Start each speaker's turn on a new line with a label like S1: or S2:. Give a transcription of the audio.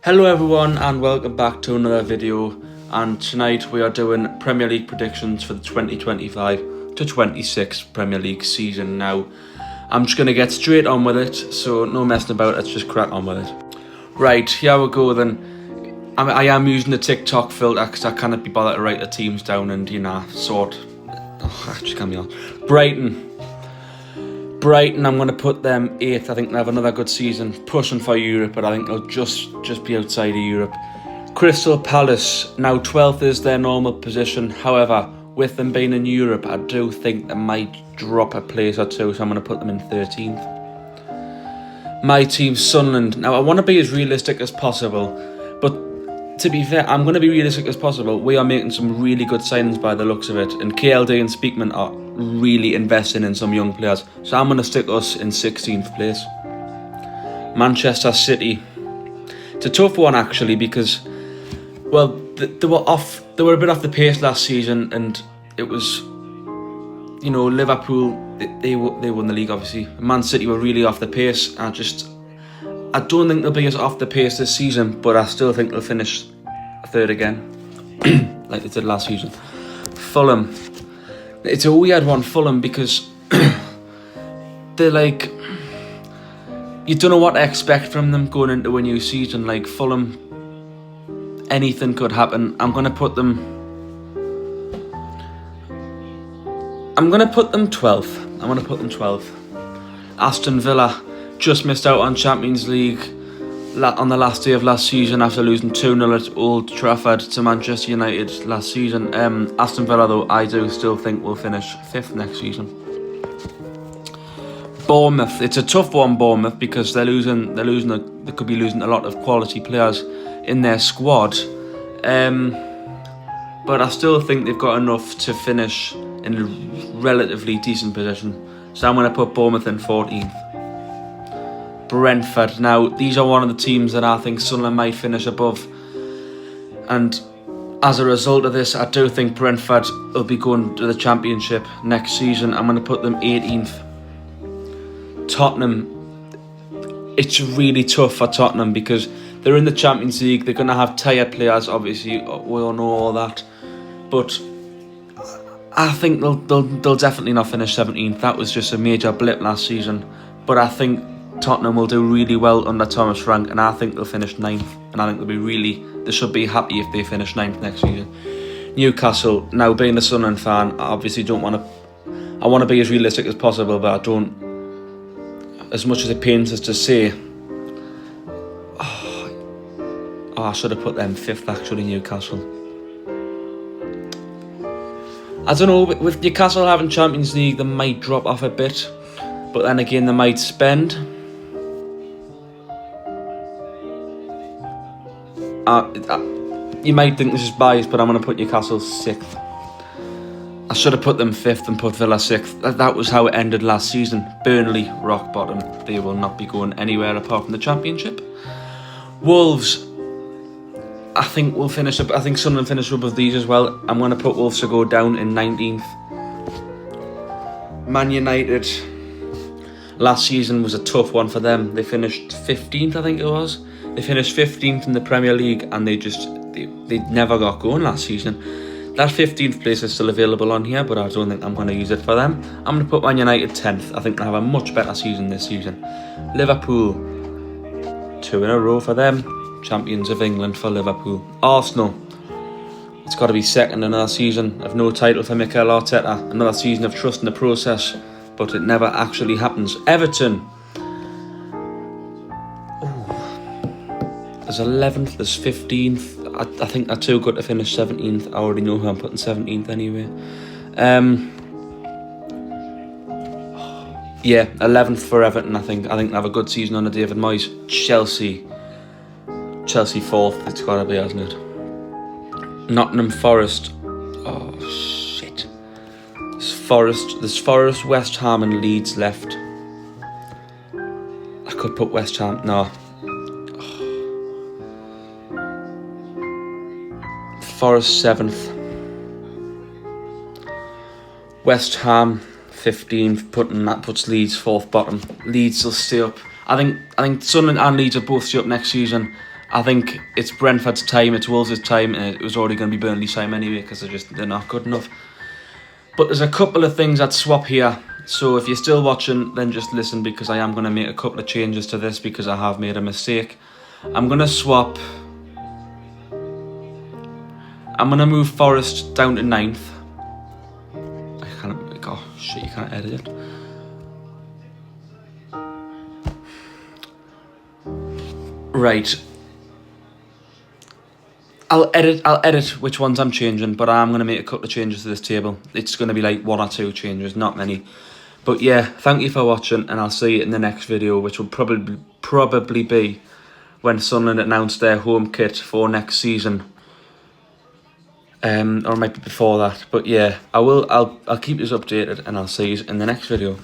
S1: Hello everyone and welcome back to another video, and tonight we are doing Premier League predictions for the 2025 to 26 Premier League season. Now I'm just going to get straight on with it, so no messing about, let's just crack on with it. Right, here we go then. I am using the TikTok filter because I cannot be bothered to write the teams down and sort. I just can't be on. Brighton, I'm going to put them 8th. I think they have another good season, pushing for Europe, but I think they'll just be outside of Europe. Crystal Palace, now 12th is their normal position. However, with them being in Europe, I do think they might drop a place or two, so I'm going to put them in 13th. My team, Sunderland. Now, I want to be as realistic as possible, but to be fair, I'm going to be realistic as possible. We are making some really good signings by the looks of it, and KLD and Speakman are really investing in some young players, so I'm going to stick us in 16th place. Manchester City. It's a tough one actually because, well, they were a bit off the pace last season, and it was, Liverpool, they won the league obviously. Man City were really off the pace. I don't think they'll be as off the pace this season, but I still think they'll finish third again, like they did last season. Fulham. It's a weird one, Fulham, because they're like, you don't know what to expect from them going into a new season. Like Fulham, anything could happen. I'm gonna put them 12th. Aston Villa just missed out on Champions League on the last day of last season after losing 2-0 at Old Trafford to Manchester United last season. Aston Villa, though, I do still think will finish 5th next season. Bournemouth, it's a tough one, Bournemouth, because they could be losing a lot of quality players in their squad. But I still think they've got enough to finish in a relatively decent position. So I'm going to put Bournemouth in 14th. Brentford. Now, these are one of the teams that I think Sunderland might finish above. And as a result of this, I do think Brentford will be going to the Championship next season. I'm going to put them 18th. Tottenham. It's really tough for Tottenham because they're in the Champions League. They're going to have tired players, obviously. We all know all that. But I think they'll definitely not finish 17th. That was just a major blip last season. But I think Tottenham will do really well under Thomas Frank, and I think they'll finish 9th. And I think they should be happy if they finish 9th next season. Newcastle. Now, being a Sunderland fan, I obviously don't want to. I want to be as realistic as possible, but I don't. As much as it pains us to say, I should have put them 5th actually, Newcastle. I don't know, with Newcastle having Champions League, they might drop off a bit, but then again, they might spend. You might think this is biased, but I'm going to put Newcastle 6th. I should have put them 5th and put Villa 6th. That was how it ended last season. Burnley, rock bottom. They will not be going anywhere apart from the Championship. Wolves, I think we'll finish up. I think Sunderland finish up with these as well. I'm going to put Wolves to go down in 19th. Man United, last season was a tough one for them. They finished 15th, I think it was. They finished 15th in the Premier League, and they never got going last season. That 15th place is still available on here, but I don't think I'm going to use it for them. I'm going to put Man United 10th. I think they have a much better season this season. Liverpool, 2 in a row for them. Champions of England for Liverpool. Arsenal, it's got to be second another season of no title for Mikel Arteta. Another season of trust in the process, but it never actually happens. Everton, there's 11th, there's 15th. I think they're too good to finish 17th. I already know who I'm putting 17th anyway. 11th for Everton, I think. I think they have a good season under David Moyes. Chelsea 4th, it's got to be, hasn't it? Nottingham Forest. Oh, shit. There's Forest, West Ham and Leeds left. I could put West Ham, no. Forest 7th. West Ham 15th, puts Leeds 4th bottom. Leeds will stay up. I think Sunderland and Leeds will both stay up next season, I think it's Brentford's time, it's Wolves' time, and it was already going to be Burnley's time anyway because they're not good enough. But there's a couple of things I'd swap here. So if you're still watching, then just listen, because I am going to make a couple of changes to this because I have made a mistake. I'm going to swap... I'm going to move Forest down to 9th. I can't... Oh, shit, you can't edit it. Right. I'll edit which ones I'm changing, but I'm going to make a couple of changes to this table. It's going to be like 1 or 2 changes, not many. But yeah, thank you for watching, and I'll see you in the next video, which will probably be when Sunderland announce their home kit for next season. Or it might be before that. But yeah, I'll keep you updated, and I'll see you in the next video.